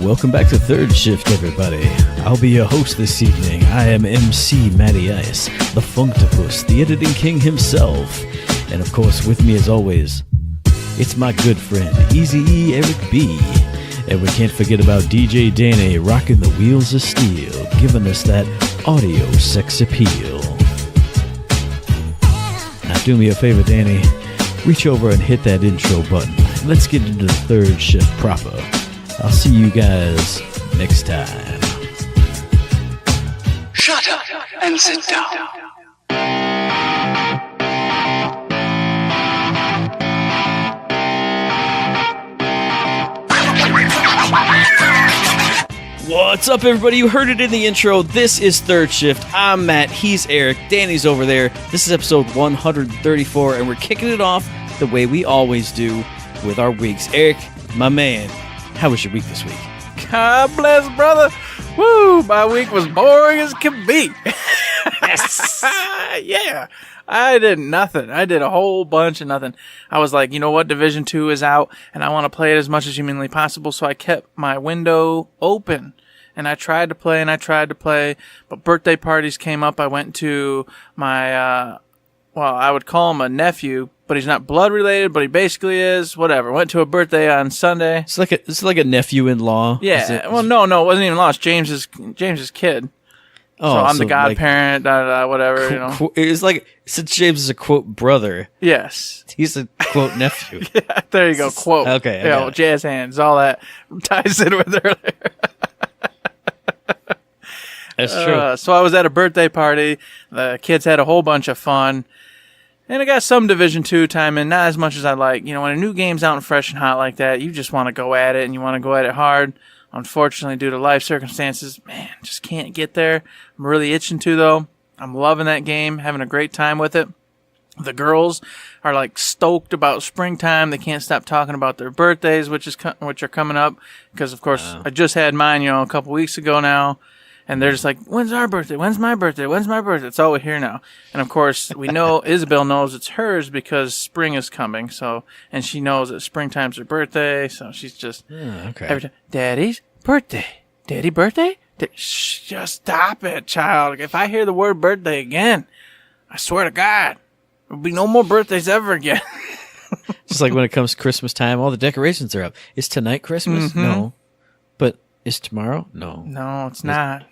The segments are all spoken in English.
Welcome back to Third Shift, everybody. I'll be your host this evening. I am MC Matty Ice, the Funktopus, the editing king himself. And of course, with me as always, it's my good friend, Eazy-E Eric B. And we can't forget about DJ Danny rocking the wheels of steel, giving us that audio sex appeal. Now do me a favor, Danny. Reach over and hit that intro button. Let's get into the Third Shift proper. I'll see you guys next time. Shut up and sit down. What's up, everybody? You heard it in the intro. This is Third Shift. I'm Matt. He's Eric. Danny's over there. This is episode 134, and we're kicking it off the way we always do with our weeks. Eric, my man, how was your week this week? God bless, brother. Woo, my week was boring as can be. Yes. Yeah. I did nothing. I did a whole bunch of nothing. I was like, you know what? Division 2 is out, and I want to play it as much as humanly possible, so I kept my window open. And I tried to play, but birthday parties came up. I went to my, I would call him a nephew, but he's not blood related, but he basically is. Whatever. Went to a birthday on Sunday. It's like a nephew-in-law. Yeah. No, it wasn't even lost. James's kid. Oh, so I'm the godparent, whatever, you know. It's like, since James is a quote brother. Yes. He's a quote nephew. Yeah, there you go. Quote. Okay. Yeah, jazz hands, all that ties in with earlier. That's true. So I was at a birthday party. The kids had a whole bunch of fun. And I got some Division 2 time in, not as much as I like. You know, when a new game's out and fresh and hot like that, you just want to go at it, and you want to go at it hard. Unfortunately, due to life circumstances, man, just can't get there. I'm really itching to, though. I'm loving that game, having a great time with it. The girls are like stoked about springtime. They can't stop talking about their birthdays, which are coming up. Because, of course, I just had mine, a couple weeks ago now. And they're just like, when's our birthday? When's my birthday? When's my birthday? It's all we hear now. And, of course, we know Isabel knows it's hers because spring is coming. So, and she knows that springtime's her birthday. So she's just every time, Daddy's birthday. Daddy birthday? Shh, just stop it, child. If I hear the word birthday again, I swear to God, there'll be no more birthdays ever again. Just like when it comes to Christmas time, all the decorations are up. Is tonight Christmas? Mm-hmm. No. But is tomorrow? No. No, it's not.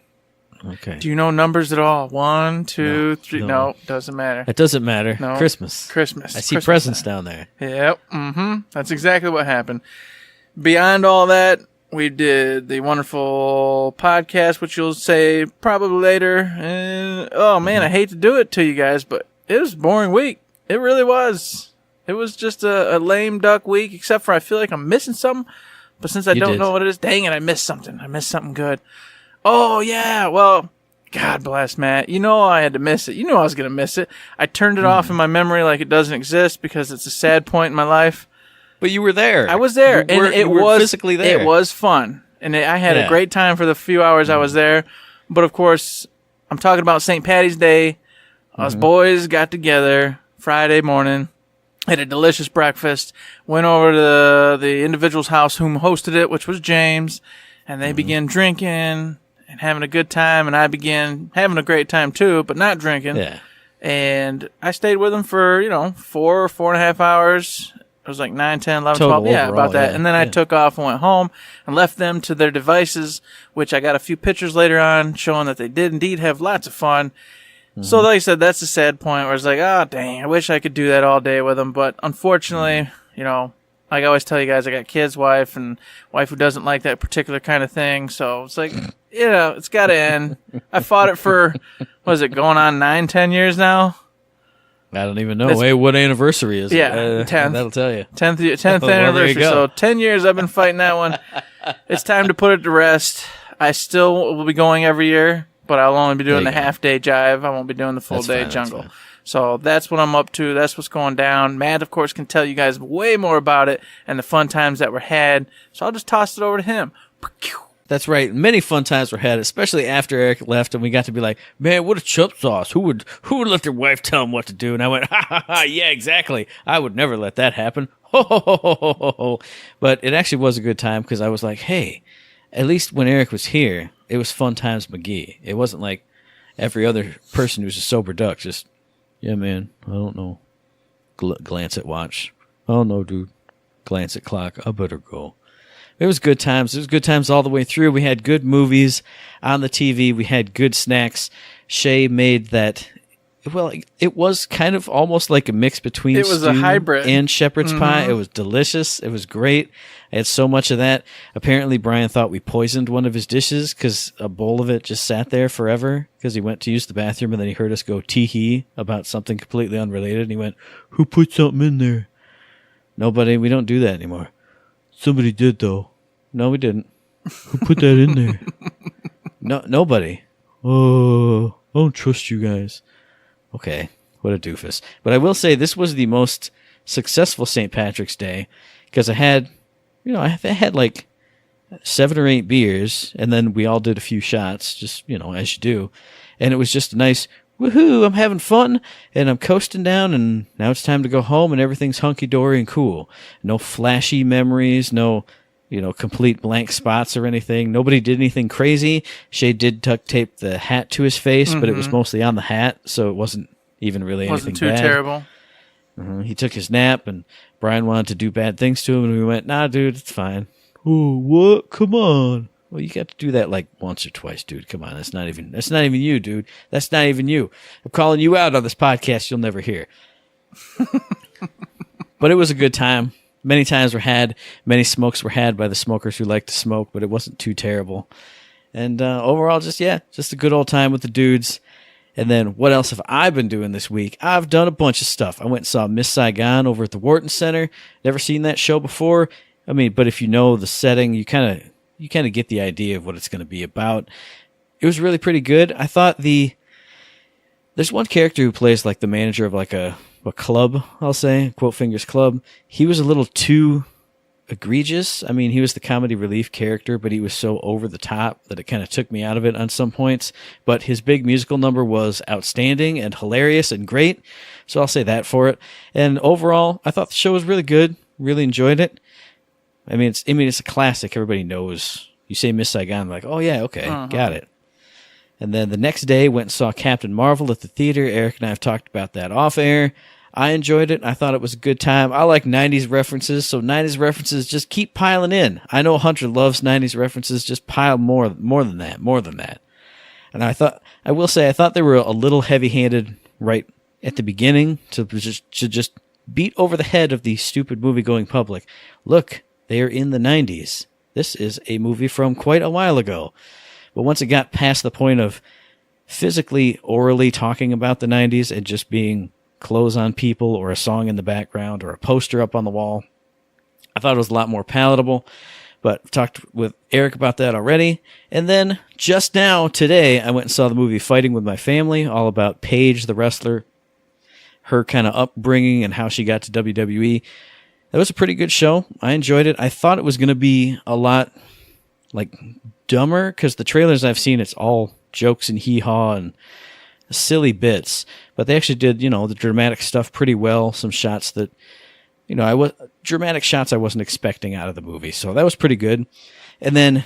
Okay. Do you know numbers at all? 1, 2, 3. No, doesn't matter. It doesn't matter. No. Christmas. I see Christmas presents time. down there. Yep. Mm-hmm. That's exactly what happened. Beyond all that, we did the wonderful podcast, which you'll say probably later. And, I hate to do it to you guys, but it was a boring week. It really was. It was just a lame duck week, except for I feel like I'm missing something. But since I don't know what it is, dang it, I missed something. I missed something good. Oh, yeah. Well, God bless, Matt. You know I had to miss it. You knew I was going to miss it. I turned it off in my memory like it doesn't exist because it's a sad point in my life. But you were there. I was there. You were physically there. It was fun. And I had a great time for the few hours I was there. But, of course, I'm talking about St. Patty's Day. Us boys got together Friday morning. Had a delicious breakfast. Went over to the individual's house whom hosted it, which was James. And they began drinking and having a good time. And I began having a great time, too, but not drinking. Yeah. And I stayed with them for, 4.5 hours. It was like 9, 10, 11, Total 12. Yeah, overall, about that. yeah. And then I took off and went home and left them to their devices, which I got a few pictures later on showing that they did indeed have lots of fun. So, like I said, that's a sad point where it's like, oh, dang, I wish I could do that all day with them. But unfortunately, like I always tell you guys, I got kids, wife who doesn't like that particular kind of thing. So it's like, it's got to end. I fought it for, going on 9, 10 years now? I don't even know what anniversary is. Yeah, 10th. That'll tell you. 10th Well, anniversary. So 10 years I've been fighting that one. It's time to put it to rest. I still will be going every year, but I'll only be doing the half-day jive. I won't be doing the full-day jungle. So that's what I'm up to. That's what's going down. Matt, of course, can tell you guys way more about it and the fun times that were had. So I'll just toss it over to him. That's right. Many fun times were had, especially after Eric left, and we got to be like, "Man, what a chub sauce! Who would let their wife tell him what to do?" And I went, "Ha ha ha! Yeah, exactly. I would never let that happen." Ho ho ho ho ho ho. But it actually was a good time because I was like, "Hey, at least when Eric was here, it was fun times McGee. It wasn't like every other person who's a sober duck. Just, yeah, man, I don't know. Glance at watch. Oh, no, dude. Glance at clock. I better go. It was good times. It was good times all the way through. We had good movies on the TV. We had good snacks. Shay made that. Well, it was kind of almost like a mix between it was a hybrid and shepherd's pie. It was delicious. It was great. I had so much of that. Apparently, Brian thought we poisoned one of his dishes because a bowl of it just sat there forever because he went to use the bathroom and then he heard us go tee-hee about something completely unrelated. And he went, "Who put something in there?" Nobody. We don't do that anymore. Somebody did, though. No, we didn't. Who put that in there? No, nobody. Oh, I don't trust you guys. Okay, what a doofus. But I will say this was the most successful St. Patrick's Day because I had like 7 or 8 beers, and then we all did a few shots, just, as you do. And it was just a nice, woohoo, I'm having fun, and I'm coasting down, and now it's time to go home, and everything's hunky-dory and cool. No flashy memories, no, complete blank spots or anything. Nobody did anything crazy. Shay did duct tape the hat to his face, but it was mostly on the hat, so it wasn't even really anything bad. Wasn't too terrible. He took his nap, and Brian wanted to do bad things to him, and we went, nah, dude, it's fine. Oh, what? Come on. Well, you got to do that like once or twice, dude. Come on, that's not even you, dude. That's not even you. I'm calling you out on this podcast you'll never hear. But it was a good time. Many times were had, many smokes were had by the smokers who like to smoke, but it wasn't too terrible. And overall, just a good old time with the dudes. And then what else have I been doing this week? I've done a bunch of stuff. I went and saw Miss Saigon over at the Wharton Center. Never seen that show before. I mean, but if you know the setting, you kind of get the idea of what it's going to be about. It was really pretty good. I thought there's one character who plays like the manager of like a club, I'll say, Quote Fingers Club. He was a little too egregious. I mean, he was the comedy relief character, but he was so over the top that it kind of took me out of it on some points. But his big musical number was outstanding and hilarious and great. So I'll say that for it. And overall, I thought the show was really good. Really enjoyed it. I mean, it's a classic. Everybody knows. You say Miss Saigon, like, oh yeah, okay, got it. And then the next day, went and saw Captain Marvel at the theater. Eric and I have talked about that off air. I enjoyed it. I thought it was a good time. I like 90s references, so 90s references just keep piling in. I know Hunter loves 90s references. Just pile more than that. And I will say, I thought they were a little heavy-handed right at the beginning to just beat over the head of the stupid movie-going public. Look, they are in the 90s. This is a movie from quite a while ago. But once it got past the point of physically, orally talking about the 90s and just being clothes on people or a song in the background or a poster up on the wall, I thought it was a lot more palatable. But I've talked with Eric about that already. And then just now, today, I went and saw the movie Fighting with My Family, all about Paige, the wrestler, her kind of upbringing and how she got to WWE. That was a pretty good show. I enjoyed it. I thought it was going to be a lot like dumber because the trailers I've seen, it's all jokes and hee-haw and silly bits. But they actually did, the dramatic stuff pretty well. Some shots that, dramatic shots I wasn't expecting out of the movie. So that was pretty good. And then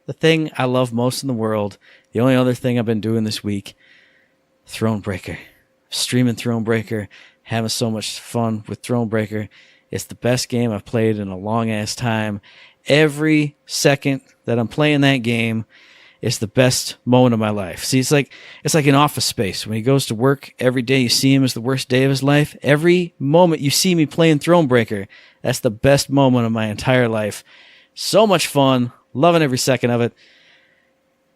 the thing I love most in the world, the only other thing I've been doing this week, Thronebreaker. Streaming Thronebreaker. Having so much fun with Thronebreaker. It's the best game I've played in a long-ass time. Every second that I'm playing that game is the best moment of my life. See, it's like in Office Space. When he goes to work, every day you see him as the worst day of his life. Every moment you see me playing Thronebreaker, that's the best moment of my entire life. So much fun. Loving every second of it.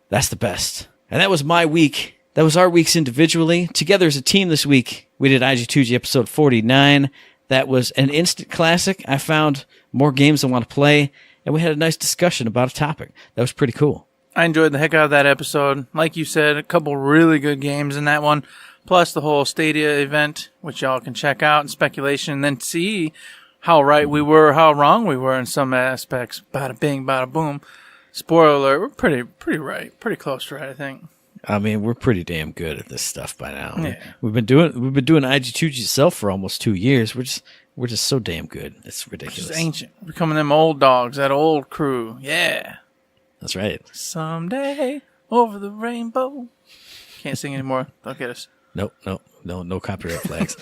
That's the best. And that was my week. That was our weeks individually. Together as a team this week, we did IG2G episode 49. That was an instant classic. I found more games I want to play, and we had a nice discussion about a topic. That was pretty cool. I enjoyed the heck out of that episode. Like you said, a couple really good games in that one, plus the whole Stadia event, which y'all can check out and speculation, and then see how right we were, how wrong we were in some aspects. Bada bing, bada boom. Spoiler alert, we're pretty right. Pretty close to right, I think. I mean, we're pretty damn good at this stuff by now. Yeah. We've been doing IG2 yourself for almost 2 years. We're just so damn good. It's ridiculous. It's ancient. We're becoming them old dogs, that old crew. Yeah. That's right. Someday over the rainbow. Can't sing anymore. Don't get us. No copyright flags.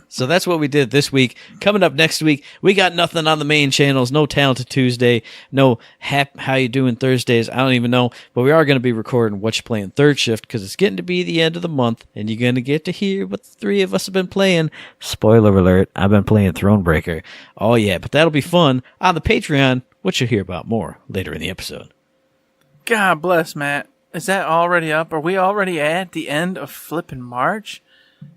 So that's what we did this week. Coming up next week, we got nothing on the main channels. No Talented Tuesday. No How You Doing Thursdays. I don't even know. But we are going to be recording What You Playing Third Shift because it's getting to be the end of the month, and you're going to get to hear what the three of us have been playing. Spoiler alert, I've been playing Thronebreaker. Oh, yeah, but that'll be fun on the Patreon, which you'll hear about more later in the episode. God bless, Matt. Is that already up? Are we already at the end of flipping March?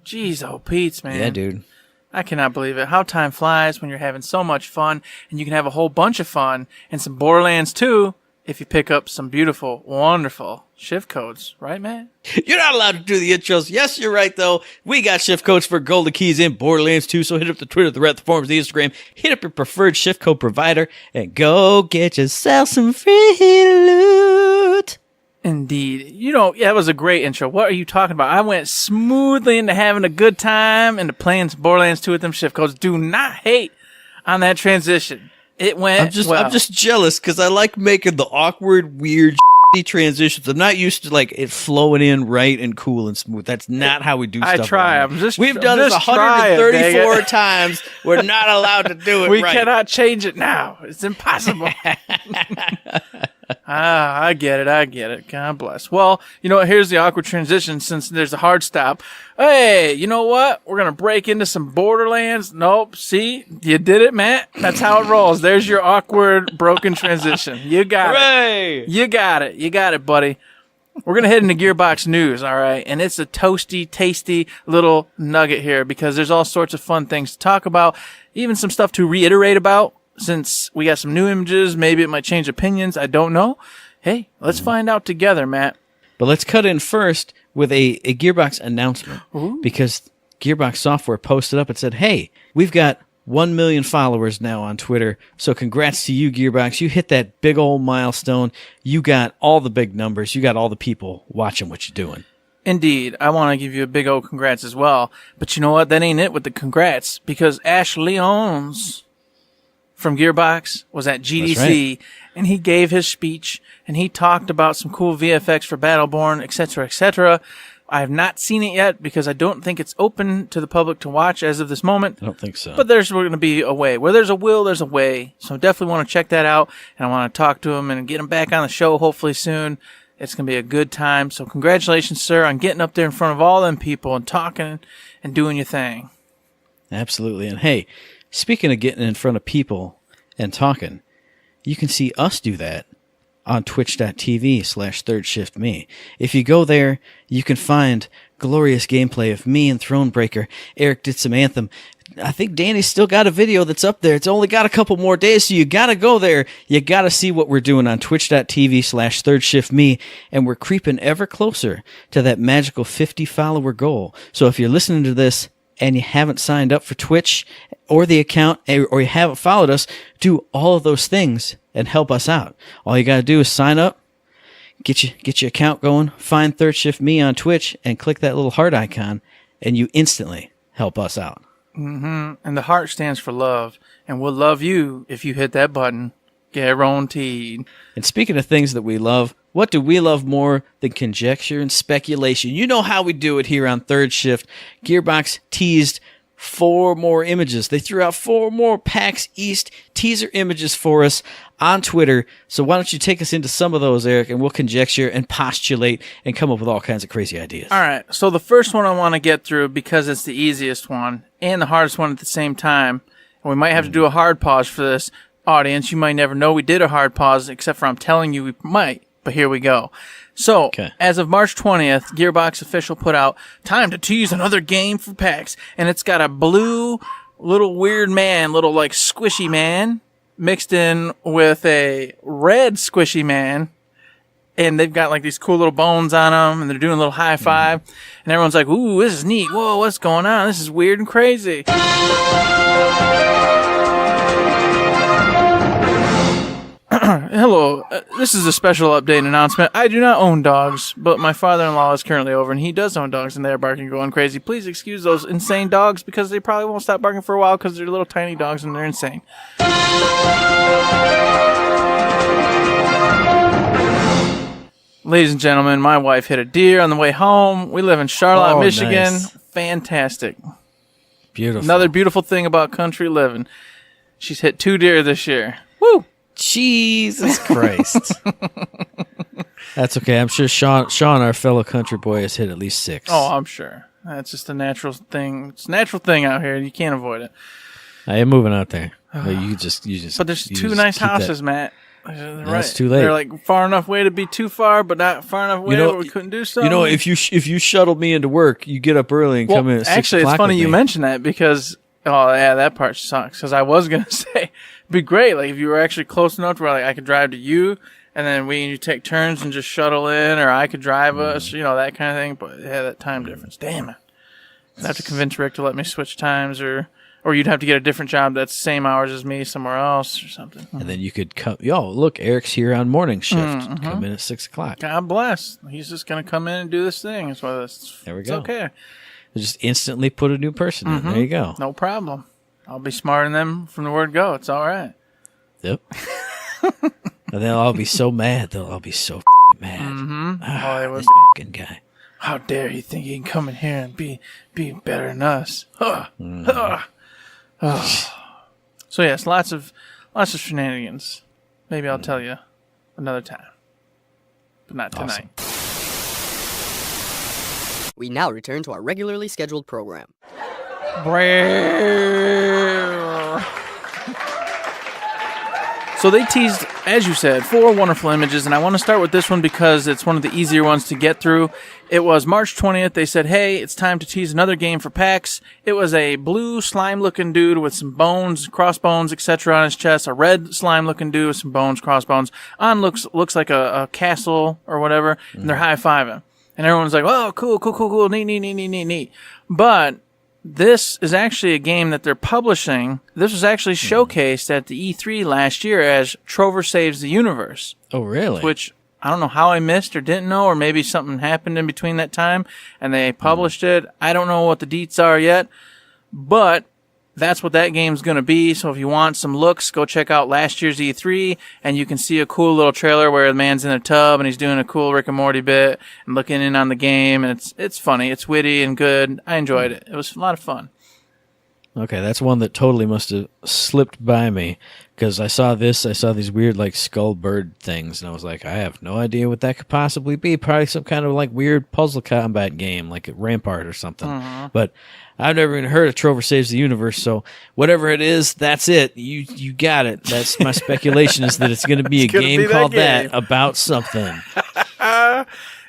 Jeez, oh, Pete's, man. Yeah, dude. I cannot believe it. How time flies when you're having so much fun, and you can have a whole bunch of fun and some Borderlands too if you pick up some beautiful, wonderful shift codes. Right, man? You're not allowed to do the intros. Yes, you're right, though. We got shift codes for Golden Keys in Borderlands 2, so hit up the Twitter, the Reddit, the forums, the Instagram. Hit up your preferred shift code provider, and go get yourself some free loot. Indeed. That was a great intro. What are you talking about? I went smoothly into having a good time into playing some Borderlands 2 with them shift codes. Do not hate on that transition. It went well. I'm just jealous because I like making the awkward, weird transitions. I'm not used to like it flowing in right and cool and smooth. That's not how we do stuff. I try. We've done this 134 times. We're not allowed to do it we right. We cannot change it now. It's impossible. I get it. God bless. Well, here's the awkward transition since there's a hard stop. Hey, you know what? We're going to break into some Borderlands. Nope. See? You did it, Matt. That's how it rolls. There's your awkward, broken transition. You got it. You got it, buddy. We're going to head into Gearbox News, all right? And it's a toasty, tasty little nugget here because there's all sorts of fun things to talk about, even some stuff to reiterate about. Since we got some new images, maybe it might change opinions. I don't know. Hey, let's find out together, Matt. But let's cut in first with a Gearbox announcement. Ooh. Because Gearbox Software posted up and said, hey, we've got 1 million followers now on Twitter. So congrats to you, Gearbox. You hit that big old milestone. You got all the big numbers. You got all the people watching what you're doing. Indeed. I want to give you a big old congrats as well. But you know what? That ain't it with the congrats. Because Ash Leons from Gearbox was at GDC, right. And he gave his speech, and he talked about some cool VFX for Battleborn, etc., etc. I have not seen it yet because I don't think it's open to the public to watch as of this moment. I don't think so. But there's going to be a way. Where there's a will, there's a way. So definitely want to check that out, and I want to talk to him and get him back on the show hopefully soon. It's going to be a good time. So congratulations, sir, on getting up there in front of all them people and talking and doing your thing. Absolutely. And hey, speaking of getting in front of people and talking, you can see us do that on twitch.tv/ThirdShiftMe. If you go there, you can find glorious gameplay of me and Thronebreaker. Eric did some Anthem. I think Danny's still got a video that's up there. It's only got a couple more days, so you gotta go there. You gotta see what we're doing on twitch.tv/ThirdShiftMe, and we're creeping ever closer to that magical 50 follower goal. So if you're listening to this and you haven't signed up for Twitch or the account, or you haven't followed us, do all of those things and help us out. All you gotta do is sign up, get your account going, find Third Shift Me on Twitch, and click that little heart icon, and you instantly help us out. Mm-hmm. And the heart stands for love, and we'll love you if you hit that button. Guaranteed. And speaking of things that we love, what do we love more than conjecture and speculation? You know how we do it here on Third Shift. Gearbox teased 4 more images. They threw out 4 more PAX East teaser images for us on Twitter. So why don't you take us into some of those, Eric, and we'll conjecture and postulate and come up with all kinds of crazy ideas. All right. So the first one I want to get through because it's the easiest one and the hardest one at the same time. And we might have to do a hard pause for this. Audience, you might never know we did a hard pause, except for I'm telling you we might, but here we go. So, As of March 20th, Gearbox official put out, time to tease another game for PAX, and it's got a blue, little weird man, little like squishy man, mixed in with a red squishy man, and they've got like these cool little bones on them, and they're doing a little high five, and everyone's like, ooh, this is neat, whoa, what's going on, this is weird and crazy. Hello, this is a special update announcement. I do not own dogs, but my father-in-law is currently over, and he does own dogs, and they're barking going crazy. Please excuse those insane dogs, because they probably won't stop barking for a while, because they're little tiny dogs, and they're insane. Ladies and gentlemen, my wife hit a deer on the way home. We live in Charlotte, Michigan. Nice. Fantastic. Beautiful. Another beautiful thing about country living. She's hit 2 deer this year. Woo! Jesus Christ. That's okay. I'm sure Sean, our fellow country boy, has hit at least 6. Oh, I'm sure. That's just a natural thing. It's a natural thing out here. You can't avoid it. I am moving out there. You just. But there's 2 nice houses, Matt. That's too late. They're like far enough away to be too far, but not far enough away where we couldn't do so. If you shuttled me into work, you get up early and come in at 6 actually, o'clock it's funny with you me. mention that because, that part sucks. Because I was going to say, it'd be great like if you were actually close enough to where like I could drive to you, and then you take turns and just shuttle in, or I could drive us, that kind of thing. But that time difference. Damn it. I'd have to convince Rick to let me switch times, or you'd have to get a different job that's the same hours as me somewhere else or something. And then you could come. Look, Eric's here on morning shift. Come in at 6 o'clock. God bless. He's just going to come in and do this thing. There we it's go. okay. Just instantly put a new person in. There you go. No problem. I'll be smarter than them from the word go. It's all right. Yep. And they'll all be so mad. They'll all be so mad. They would this be. guy. How dare he think he can come in here and be better than us? So yes, lots of shenanigans. Maybe I'll tell you another time, but not tonight. We now return to our regularly scheduled program. So they teased, as you said, 4 wonderful images, and I want to start with this one because it's one of the easier ones to get through. It was March 20th. They said, hey, it's time to tease another game for PAX. It was a blue slime-looking dude with some bones, crossbones, etc. on his chest. A red slime-looking dude with some bones, crossbones. Looks like a castle or whatever, and they're high-fiving. And everyone's like, oh, cool, neat. But this is actually a game that they're publishing. This was actually showcased at the E3 last year as Trover Saves the Universe. Oh, really? Which I don't know how I missed or didn't know, or maybe something happened in between that time and they published it. I don't know what the deets are yet, but that's what that game's going to be. So if you want some looks, go check out last year's E3, and you can see a cool little trailer where the man's in a tub and he's doing a cool Rick and Morty bit and looking in on the game. And it's funny. It's witty and good. I enjoyed it. It was a lot of fun. Okay, that's one that totally must have slipped by me, because I saw these weird like skull bird things, and I was like, I have no idea what that could possibly be. Probably some kind of like weird puzzle combat game, like a Rampart or something. But I've never even heard of Trover Saves the Universe, so whatever it is, that's it. You got it. That's my speculation, is that it's going to be a game called that about something.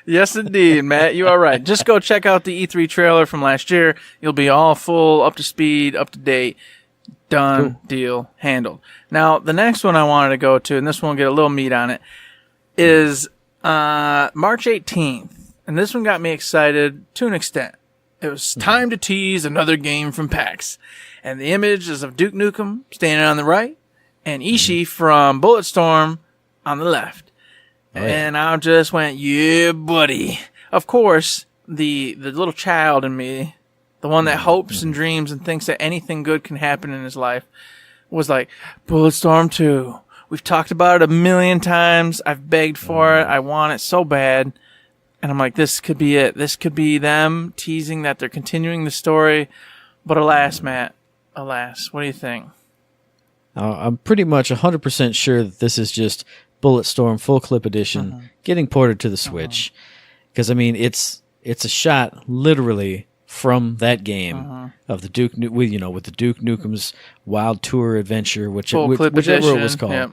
Yes, indeed, Matt. You are right. Just go check out the E3 trailer from last year. You'll be all full, up to speed, up to date. Done. Cool. Deal. Handled. Now, the next one I wanted to go to, and this one will get a little meat on it, is March 18th. And this one got me excited to an extent. It was time to tease another game from PAX. And the image is of Duke Nukem standing on the right and Ishii from Bulletstorm on the left. Oh, yeah. And I just went, yeah, buddy. Of course, the little child in me, the one that hopes and dreams and thinks that anything good can happen in his life, was like, Bulletstorm 2. We've talked about it 1,000,000 times. I've begged for it. I want it so bad. And I'm like, this could be it. This could be them teasing that they're continuing the story. But alas, Matt, alas, what do you think? I'm pretty much 100% sure that this is just Bulletstorm Full Clip Edition getting ported to the Switch, because I mean it's a shot literally from that game of the Duke with the Duke Nukem's Wild Tour Adventure, whichever it was called. Yep.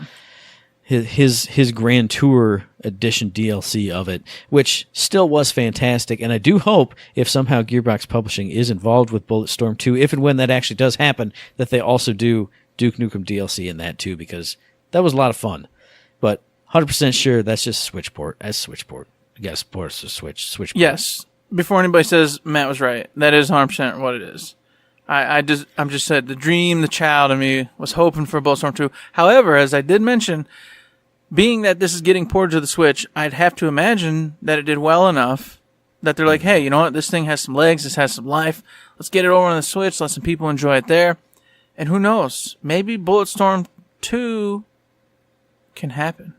His Grand Tour Edition DLC of it, which still was fantastic, and I do hope if somehow Gearbox Publishing is involved with Bulletstorm 2, if and when that actually does happen, that they also do Duke Nukem DLC in that too, because that was a lot of fun. But 100% sure that's just Switch port. That's Switch port. You got to support us to Switch port. Yes. Before anybody says Matt was right, that is 100% what it is. I'm just said the dream, the child in me was hoping for Bulletstorm 2. However, as I did mention, being that this is getting ported to the Switch, I'd have to imagine that it did well enough that they're like, hey, you know what? This thing has some legs. This has some life. Let's get it over on the Switch. Let some people enjoy it there. And who knows? Maybe Bulletstorm 2 can happen.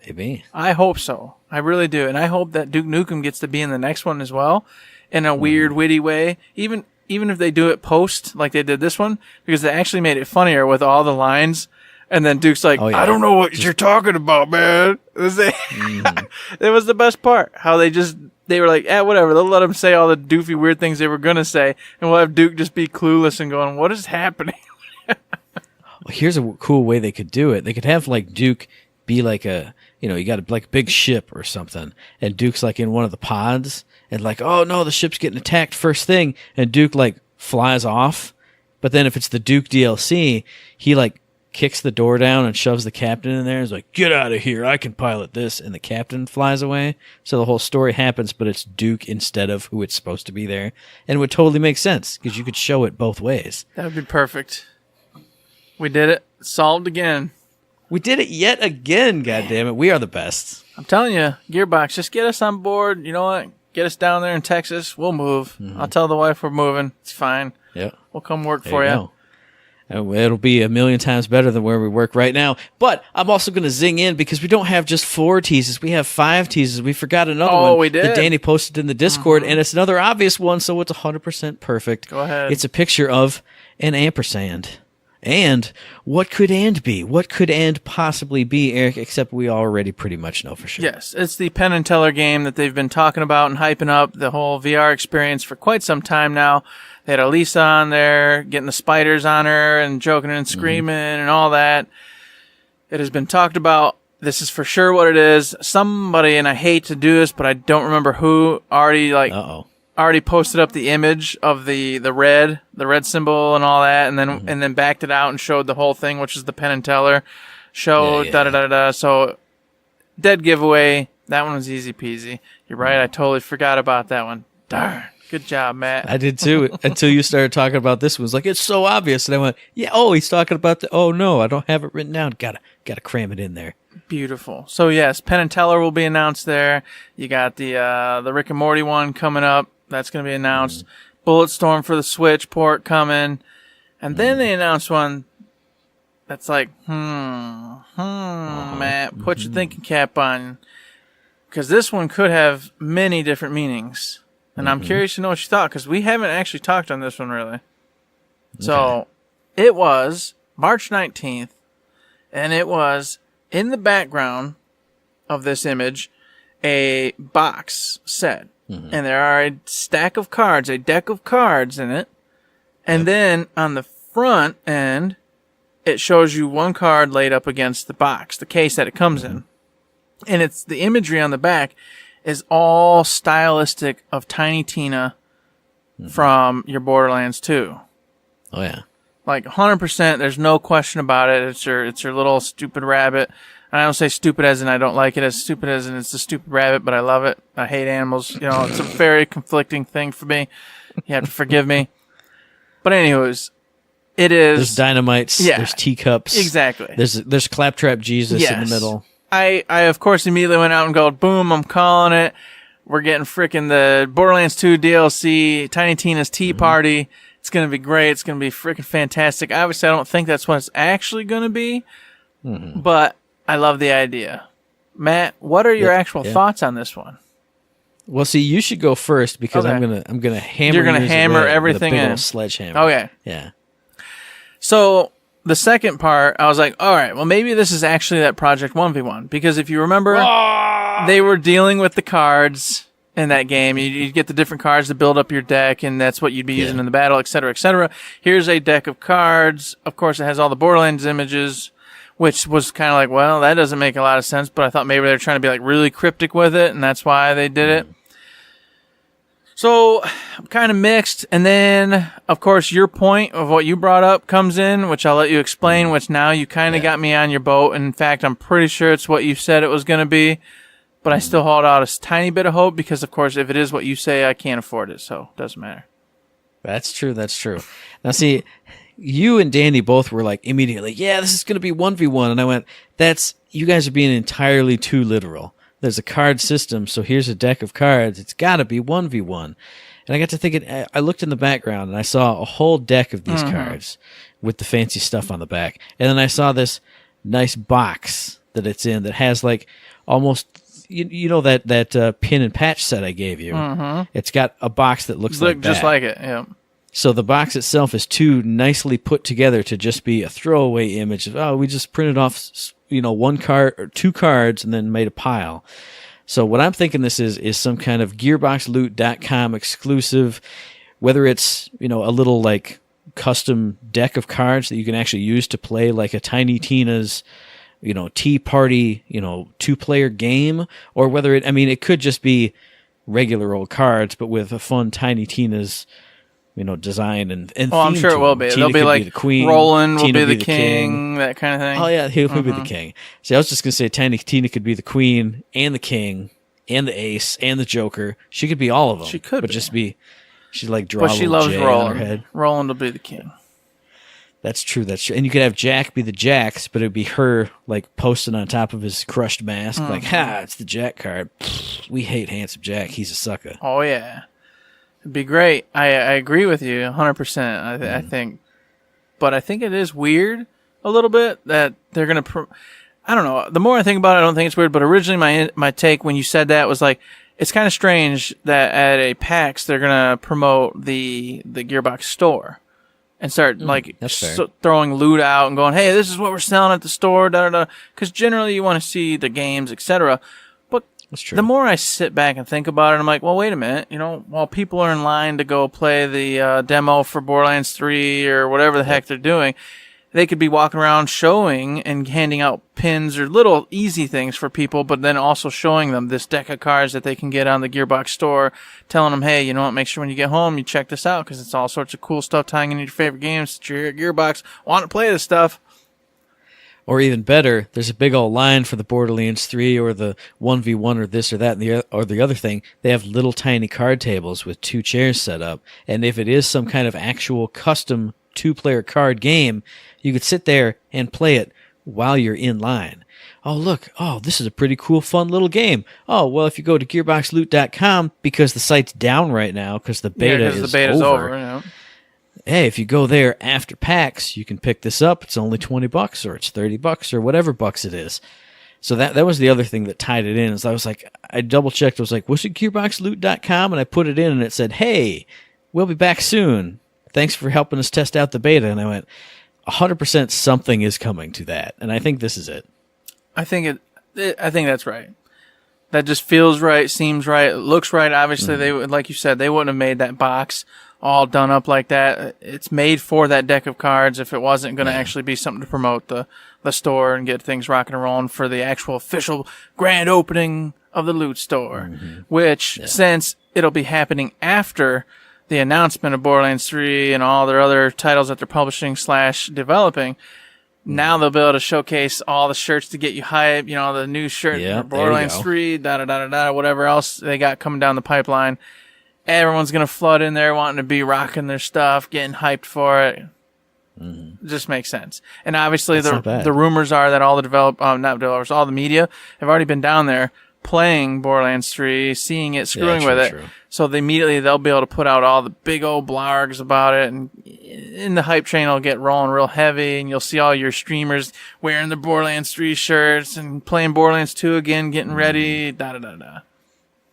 Maybe. I hope so. I really do. And I hope that Duke Nukem gets to be in the next one as well in a weird, witty way. Even if they do it post, like they did this one, because they actually made it funnier with all the lines. And then Duke's like, Oh, yeah. I don't know what you're talking about, man. It was the best part. How they were like, whatever. They'll let him say all the doofy, weird things they were going to say. And we'll have Duke just be clueless and going, what is happening? Well, here's a cool way they could do it. They could have like Duke be like you got like a big ship or something, and Duke's like in one of the pods, and like, oh no, the ship's getting attacked first thing, and Duke like flies off. But then if it's the Duke DLC, he like kicks the door down and shoves the captain in there. He's like, get out of here, I can pilot this, and the captain flies away. So the whole story happens, but it's Duke instead of who it's supposed to be there, and it would totally make sense because you could show it both ways. That would be perfect. We did it. Solved again. We did it yet again, goddammit. We are the best. I'm telling you, Gearbox, just get us on board. You know what? Get us down there in Texas. We'll move. I'll tell the wife we're moving. It's fine. Yeah. We'll come work for you. It'll be a million times better than where we work right now. But I'm also going to zing in because we don't have just 4 teases. We have 5 teases. We forgot another one. Oh, we did? That Danny posted in the Discord, and it's another obvious one, so it's 100% perfect. Go ahead. It's a picture of an ampersand. And what could and be? What could and possibly be, Eric, except we already pretty much know for sure. Yes, it's the Penn and Teller game that they've been talking about and hyping up the whole VR experience for quite some time now. They had Elisa on there, getting the spiders on her and joking and screaming and all that. It has been talked about. This is for sure what it is. Somebody, and I hate to do this, but I don't remember who, already posted up the image of the red symbol and all that, and then backed it out and showed the whole thing, which is the Penn and Teller show. Da. So dead giveaway. That one was easy peasy. You're right. I totally forgot about that one. Darn. Good job, Matt. I did too, until you started talking about this one. It was like, it's so obvious. And I went, yeah, he's talking about oh no, I don't have it written down. Gotta cram it in there. Beautiful. So yes, Penn and Teller will be announced there. You got the Rick and Morty one coming up. That's going to be announced. Bulletstorm for the Switch port coming. And then they announced one that's like, Matt, put your thinking cap on. Because this one could have many different meanings. And I'm curious to know what you thought, because we haven't actually talked on this one, really. So, it was March 19th, and it was, in the background of this image, a box set. And there are a deck of cards in it. And then, on the front end, it shows you one card laid up against the box, the case that it comes in. And it's the imagery on the back is all stylistic of Tiny Tina from your Borderlands 2. Oh yeah. Like 100%, there's no question about it. It's your little stupid rabbit. And I don't say stupid as in I don't like it, as stupid as in it's a stupid rabbit, but I love it. I hate animals. You know, it's a very conflicting thing for me. You have to forgive me. But anyways, it is. There's dynamites. Yeah. There's teacups. Exactly. There's Claptrap Jesus in the middle. I of course immediately went out and go, boom, I'm calling it. We're getting freaking the Borderlands 2 DLC, Tiny Tina's Tea Party. It's going to be great. It's going to be freaking fantastic. Obviously, I don't think that's what it's actually going to be, but I love the idea. Matt, what are your actual thoughts on this one? Well, see, you should go first because I'm gonna hammer. You're gonna hammer everything with a big in. old sledgehammer. Okay. Yeah. So the second part, I was like, all right, well, maybe this is actually that Project 1v1. Because if you remember, they were dealing with the cards in that game. You get the different cards to build up your deck, and that's what you'd be using in the battle, et cetera, et cetera. Here's a deck of cards. Of course, it has all the Borderlands images, which was kind of like, well, that doesn't make a lot of sense, but I thought maybe they were trying to be like really cryptic with it, and that's why they did it. So, I'm kind of mixed. And then, of course, your point of what you brought up comes in, which I'll let you explain, which now you kind of got me on your boat. And in fact, I'm pretty sure it's what you said it was going to be. But I still hold out a tiny bit of hope because, of course, if it is what you say, I can't afford it. So, it doesn't matter. That's true. That's true. Now, see, you and Danny both were like immediately, yeah, this is going to be 1v1. And I went, you guys are being entirely too literal. There's a card system, so here's a deck of cards. It's got to be 1v1. And I got to thinking, I looked in the background and I saw a whole deck of these cards with the fancy stuff on the back. And then I saw this nice box that it's in that has like almost, you know, that pin and patch set I gave you. It's got a box that looks like that. Just like it, yeah. So the box itself is too nicely put together to just be a throwaway image of, we just printed off, one card or two cards and then made a pile. So what I'm thinking this is some kind of GearboxLoot.com exclusive, whether it's, a little like custom deck of cards that you can actually use to play like a Tiny Tina's, Tea Party, 2-player game, or whether it could just be regular old cards, but with a fun Tiny Tina's, design and I'm theme sure to it will them. be. Tina They'll be could like the queen, Roland will Tina be the king, that kind of thing. Oh yeah, he'll be the king. See, I was just gonna say Tiny Tina could be the queen and the king and the ace and the joker. She could be all of them. She could, but be. just be. She'd like draw. But a she little loves J on Roland. her head. Roland will be the king. That's true. And you could have Jack be the Jax, but it'd be her like posting on top of his crushed mask, like, it's the Jack card. We hate handsome Jack. He's a sucker. Oh yeah. It'd be great. I agree with you 100%. I think, but I think it is weird a little bit that they're gonna. I don't know. The more I think about it, I don't think it's weird. But originally, my take when you said that was like, it's kind of strange that at a PAX they're gonna promote the Gearbox store and start throwing loot out and going, hey, this is what we're selling at the store, da da da. Because generally you want to see the games, etc. That's true. The more I sit back and think about it, I'm like, well, wait a minute. While people are in line to go play the demo for Borderlands 3 or whatever the heck they're doing, they could be walking around showing and handing out pins or little easy things for people, but then also showing them this deck of cards that they can get on the Gearbox store, telling them, hey, make sure when you get home you check this out because it's all sorts of cool stuff tying into your favorite games that you're at Gearbox. Want to play this stuff. Or even better, there's a big old line for the Borderlands 3 or the 1v1 or this or that or the other thing. They have little tiny card tables with 2 chairs set up. And if it is some kind of actual custom 2-player card game, you could sit there and play it while you're in line. Oh, look. Oh, this is a pretty cool, fun little game. Oh, well, if you go to GearboxLoot.com, because the site's down right now because the beta is over. Hey, if you go there after PAX, you can pick this up. It's only $20 or it's $30 or whatever bucks it is. So that was the other thing that tied it in. Is I was like, I double checked. I was like, was it GearboxLoot.com? And I put it in and it said, hey, we'll be back soon. Thanks for helping us test out the beta. And I went, 100% something is coming to that. And I think this is it. I think that's right. That just feels right, seems right, it looks right. Obviously, they would, like you said, they wouldn't have made that box all done up like that. It's made for that deck of cards if it wasn't going to actually be something to promote the store and get things rocking and rolling for the actual official grand opening of the loot store, which since it'll be happening after the announcement of Borderlands 3 and all their other titles that they're publishing / developing, now they'll be able to showcase all the shirts to get you hype, the new shirt for Borderlands 3, whatever else they got coming down the pipeline. Everyone's going to flood in there wanting to be rocking their stuff, getting hyped for it. Just makes sense. And obviously the rumors are that all the all the media have already been down there playing Borderlands 3, seeing it, screwing with it. True. So they'll be able to put out all the big old blargs about it, and in the hype train will get rolling real heavy, and you'll see all your streamers wearing the Borderlands 3 shirts and playing Borderlands 2 again, getting ready, And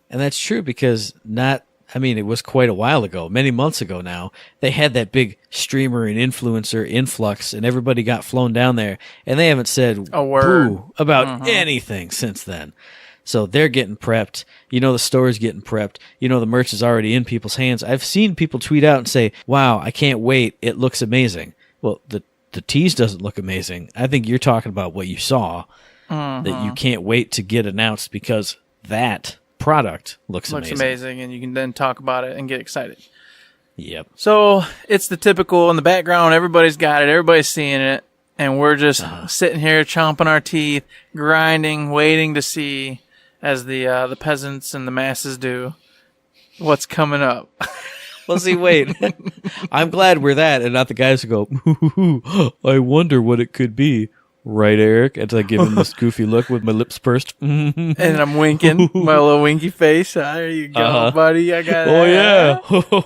that's true because it was quite a while ago, many months ago now, they had that big streamer and influencer influx, and everybody got flown down there, and they haven't said a word boo about anything since then. So they're getting prepped. The store's getting prepped. The merch is already in people's hands. I've seen people tweet out and say, wow, I can't wait. It looks amazing. Well, the tease doesn't look amazing. I think you're talking about what you saw, that you can't wait to get announced because that product looks amazing, and you can then talk about it and get excited. Yep. So it's the typical in the background. Everybody's got it. Everybody's seeing it. And we're just sitting here chomping our teeth, grinding, waiting to see, as the peasants and the masses do, what's coming up. Well, see, wait. I'm glad we're that and not the guys who go, I wonder what it could be. Right, Eric? As I give him this goofy look with my lips pursed. And I'm winking, my little winky face. There you go, buddy. I got it. Oh, yeah.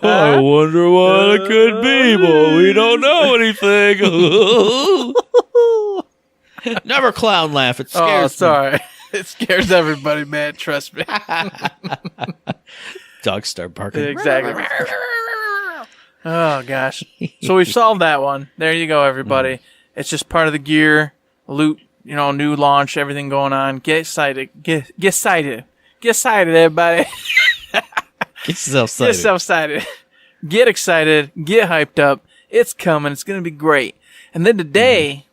I wonder what it could be, but we don't know anything. Never clown laugh. It scares me. Sorry. It scares everybody, man. Trust me. Dogs start barking. Exactly. Oh, gosh. So we've solved that one. There you go, everybody. It's just part of the gear, loot, new launch, everything going on. Get excited. Get excited. Get excited, everybody. Get yourself excited. Get yourself excited. Get excited. Get hyped up. It's coming. It's going to be great. And then today,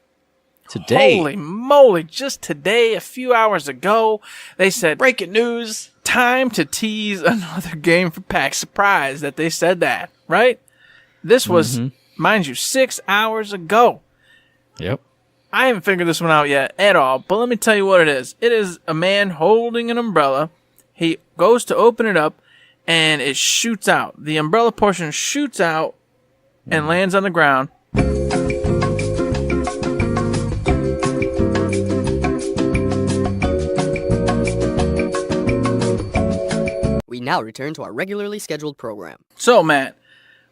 holy moly, just today, a few hours ago, they said, breaking news, time to tease another game for PAX Surprise. That they said that, right? This was, mind you, 6 hours ago. Yep. I haven't figured this one out yet at all, but let me tell you what it is. It is a man holding an umbrella. He goes to open it up, and it shoots out. The umbrella portion shoots out and lands on the ground. We now return to our regularly scheduled program. So, Matt,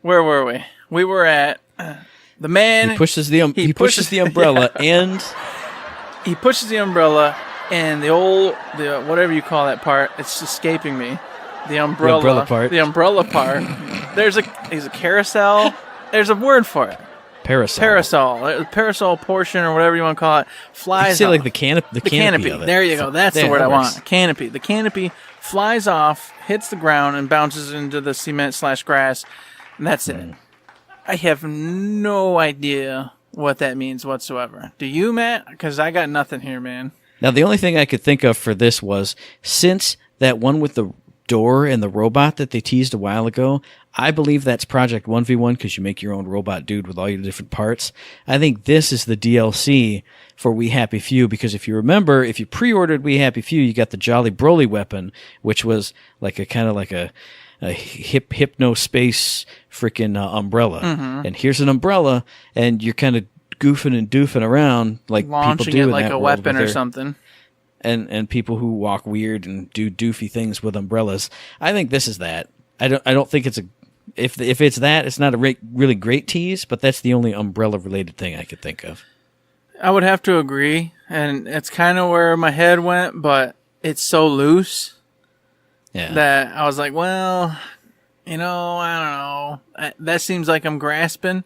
where were we? We were at the man. He pushes the umbrella and he pushes the umbrella and the whatever you call that part. It's escaping me. The umbrella part. The umbrella part. There's a carousel. There's a word for it. Parasol. The parasol portion or whatever you want to call it flies. You say like the canopy of it. There you go. That's the word I want. Canopy. The canopy flies off, hits the ground, and bounces into the cement/grass, and that's it. I have no idea what that means whatsoever. Do you, Matt? Because I got nothing here, man. Now, the only thing I could think of for this was, since that one with the door and the robot that they teased a while ago, I believe that's Project 1v1 because you make your own robot dude with all your different parts. I think this is the DLC for We Happy Few because if you remember, if you pre-ordered We Happy Few, you got the Jolly Broly weapon, which was like a kind of like a hypno space freaking umbrella. And here's an umbrella, and you're kind of goofing and doofing around like launching people do it in like that a world weapon or something. And people who walk weird and do doofy things with umbrellas. I think this is that. I don't think it's if it's that, it's not a really great tease, but that's the only umbrella related thing I could think of. I would have to agree, and it's kind of where my head went, but it's so loose that I was like, well, I don't know. That seems like I'm grasping.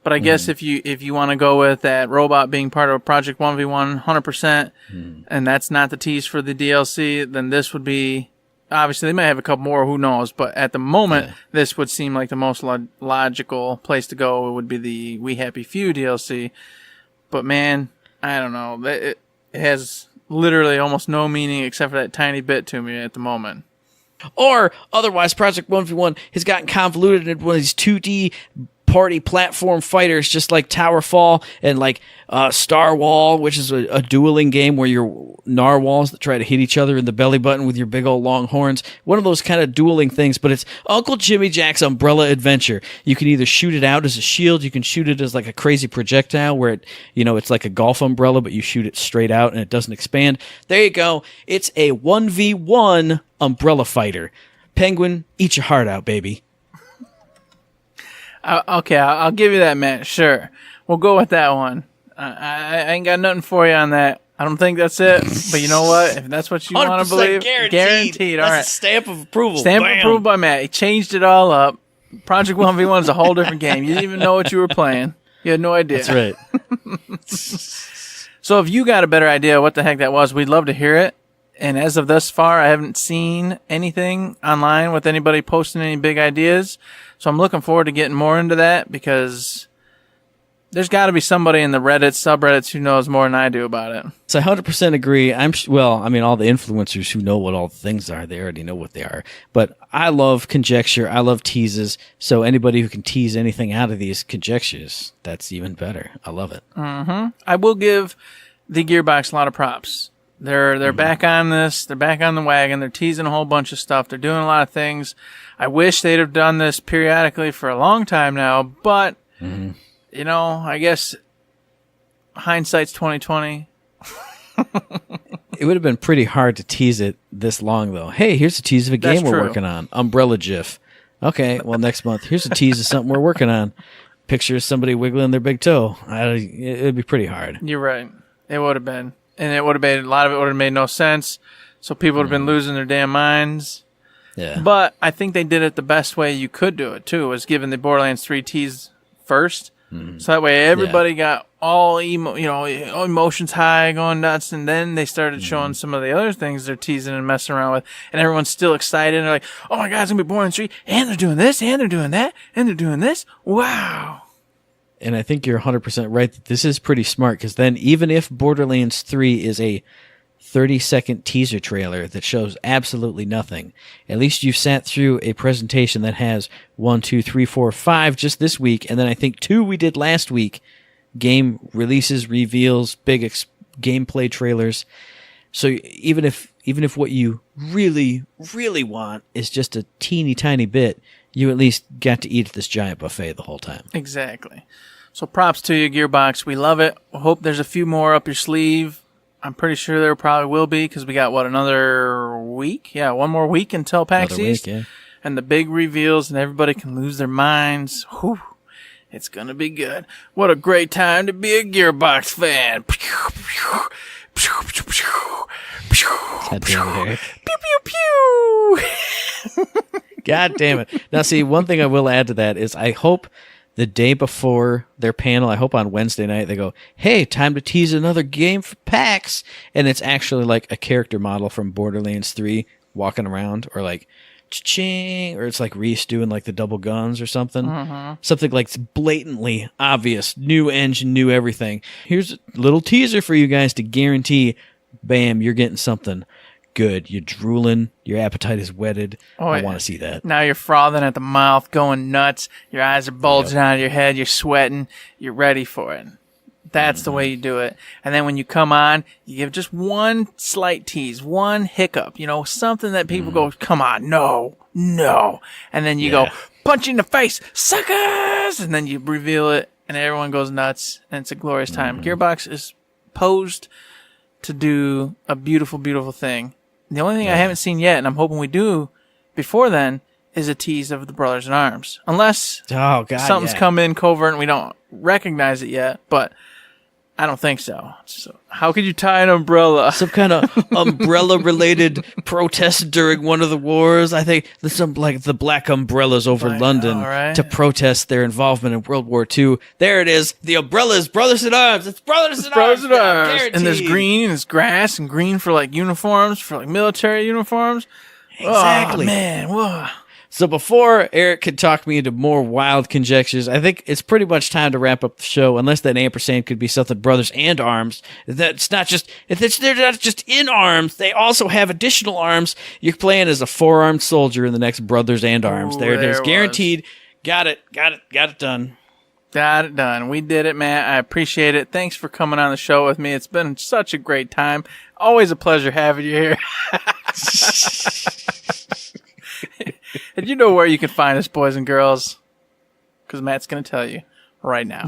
But I guess if you want to go with that robot being part of Project 1v1 100%, and that's not the tease for the DLC, then this would be, obviously they might have a couple more, who knows, but at the moment, this would seem like the most logical place to go. It would be the We Happy Few DLC. But man, I don't know. It has literally almost no meaning except for that tiny bit to me at the moment. Or otherwise, Project 1v1 has gotten convoluted into one of these 2D party platform fighters, just like Towerfall and like Star Wall, which is a dueling game where you're narwhals that try to hit each other in the belly button with your big old long horns. One of those kind of dueling things, but it's Uncle Jimmy Jack's Umbrella Adventure. You can either shoot it out as a shield, you can shoot it as like a crazy projectile where it, it's like a golf umbrella, but you shoot it straight out and it doesn't expand. There you go. It's a 1v1 umbrella fighter. Penguin, eat your heart out, baby. Okay, I'll give you that, Matt. Sure. We'll go with that one. I ain't got nothing for you on that. I don't think that's it. But you know what? If that's what you want to believe, guaranteed. All right. That's a stamp of approval. Stamp of approval by Matt. He changed it all up. Project 1v1 is a whole different game. You didn't even know what you were playing. You had no idea. That's right. So if you got a better idea what the heck that was, we'd love to hear it. And as of thus far, I haven't seen anything online with anybody posting any big ideas. So I'm looking forward to getting more into that because there's got to be somebody in the Reddit, subreddits who knows more than I do about it. So I 100% agree. All the influencers who know what all the things are, they already know what they are. But I love conjecture. I love teases. So anybody who can tease anything out of these conjectures, that's even better. I love it. I will give the Gearbox a lot of props. They're back on this. They're back on the wagon. They're teasing a whole bunch of stuff. They're doing a lot of things. I wish they'd have done this periodically for a long time now, but you know, I guess hindsight's 2020. It would have been pretty hard to tease it this long, though. Hey, here's a tease of a game we're working on. Umbrella GIF. Okay, well, next month, here's a tease of something we're working on. Picture of somebody wiggling their big toe. It would be pretty hard. You're right. It would have been. And it would have made, a lot of it would have made no sense. So people would have been losing their damn minds. Yeah. But I think they did it the best way you could do it, too, was giving the Borderlands 3 tease first. So that way everybody got all emotions high, going nuts, and then they started showing some of the other things they're teasing and messing around with, and everyone's still excited, and they're like, oh my god, it's gonna be Borderlands 3, and they're doing this, and they're doing that, and they're doing this, wow. And I think you're 100% right that this is pretty smart, because then even if Borderlands 3 is a 30-second teaser trailer that shows absolutely nothing, at least you've sat through a presentation that has 1, 2, 3, 4, 5 just this week, and then I think 2 we did last week, game releases, reveals, big gameplay trailers. So even if what you really, really want is just a teeny tiny bit, you at least got to eat at this giant buffet the whole time. Exactly. So props to you, Gearbox. We love it. Hope there's a few more up your sleeve. I'm pretty sure there probably will be, because we got, another week? Yeah, one more week until PAX East. Yeah. And the big reveals, and everybody can lose their minds. Whew. It's going to be good. What a great time to be a Gearbox fan. God damn it, Eric. Pew, pew, pew. God damn it. Now, see, one thing I will add to that is I hope the day before their panel, I hope on Wednesday night, they go, hey, time to tease another game for PAX. And it's actually like a character model from Borderlands 3 walking around, or like, cha-ching, or it's like Reese doing like the double guns or something. Something like blatantly obvious, new engine, new everything. Here's a little teaser for you guys to guarantee, bam, you're getting something good. You're drooling. Your appetite is whetted. I want to see that. Now you're frothing at the mouth, going nuts. Your eyes are bulging out of your head. You're sweating. You're ready for it. That's the way you do it. And then when you come on, you give just one slight tease, one hiccup, something that people go, come on, no. And then you go, punch you in the face, suckers! And then you reveal it, and everyone goes nuts, and it's a glorious time. Gearbox is posed to do a beautiful, beautiful thing. The only thing I haven't seen yet, and I'm hoping we do before then, is a tease of the Brothers in Arms. Unless something's come in covert and we don't recognize it yet, but I don't think so. So how could you tie an umbrella? Some kind of umbrella-related protest during one of the wars. I think there's some like the Black Umbrellas over London to protest their involvement in World War II. There it is. The umbrella is Brothers in Arms. It's Brothers in Arms. And there's green, and there's grass, and green for like uniforms, for like military uniforms. Exactly. Oh, man. Whoa. So before Eric can talk me into more wild conjectures, I think it's pretty much time to wrap up the show, unless that ampersand could be something Brothers and Arms. They're not just in arms, they also have additional arms. You're playing as a 4-armed soldier in the next Brothers and Arms. There it is. Guaranteed. Got it done. Got it done. We did it, Matt. I appreciate it. Thanks for coming on the show with me. It's been such a great time. Always a pleasure having you here. And you know where you can find us, boys and girls, because Matt's going to tell you right now.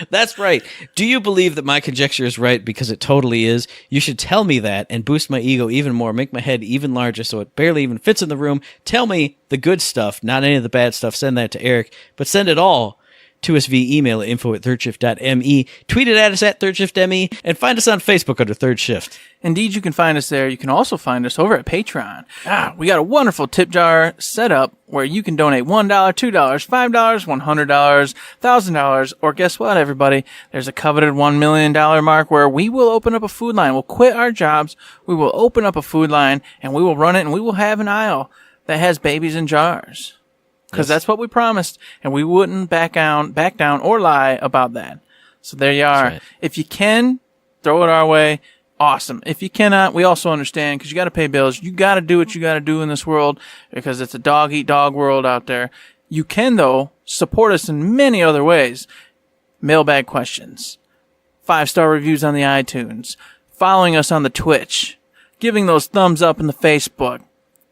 That's right. Do you believe that my conjecture is right? Because it totally is. You should tell me that and boost my ego even more, make my head even larger so it barely even fits in the room. Tell me the good stuff, not any of the bad stuff. Send that to Eric, but send it all to us via email at info@thirdshift.me, tweet it at us at ThirdShiftME, and find us on Facebook under Third Shift. Indeed, you can find us there. You can also find us over at Patreon. We got a wonderful tip jar set up where you can donate $1, $2, $5, $100, $1,000, or guess what, everybody? There's a coveted $1 million mark where we will open up a food line. We'll quit our jobs. We will open up a food line, and we will run it, and we will have an aisle that has babies in jars. Because that's what we promised, and we wouldn't back down or lie about that. So there you are. Right. If you can, throw it our way. Awesome. If you cannot, we also understand, because you got to pay bills. You got to do what you got to do in this world, because it's a dog-eat-dog world out there. You can, though, support us in many other ways. Mailbag questions, 5-star reviews on the iTunes, following us on the Twitch, giving those thumbs up in the Facebook.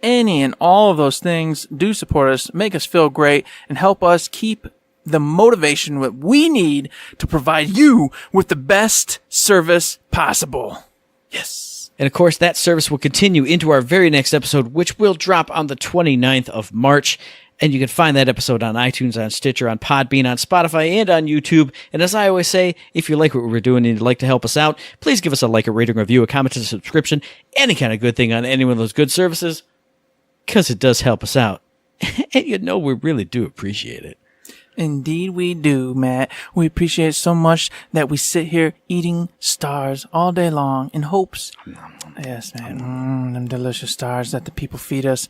Any and all of those things do support us, make us feel great, and help us keep the motivation that we need to provide you with the best service possible. Yes. And of course, that service will continue into our very next episode, which will drop on the 29th of March. And you can find that episode on iTunes, on Stitcher, on Podbean, on Spotify, and on YouTube. And as I always say, if you like what we're doing and you'd like to help us out, please give us a like, a rating, review, a comment, a subscription, any kind of good thing on any one of those good services, because it does help us out. And you know we really do appreciate it. Indeed we do, Matt. We appreciate it so much that we sit here eating stars all day long in hopes. Yes, man. Them delicious stars that the people feed us.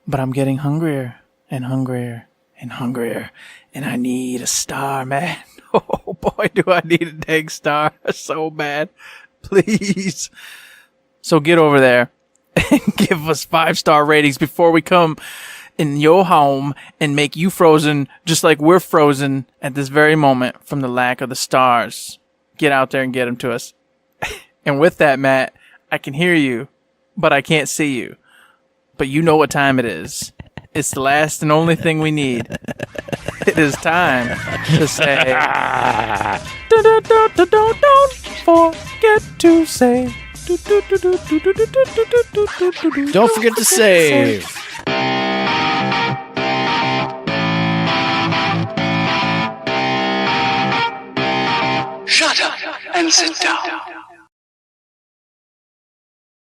But I'm getting hungrier and hungrier and hungrier. And I need a star, man. Oh, boy, do I need a dang star so bad. Please. So get over there and give us 5-star ratings before we come in your home and make you frozen just like we're frozen at this very moment from the lack of the stars. Get out there and get them to us. And with that, Matt, I can hear you, but I can't see you. But you know what time it is. It's the last and only thing we need. It is time to say, don't forget to say, Don't forget to save. Shut up and sit down.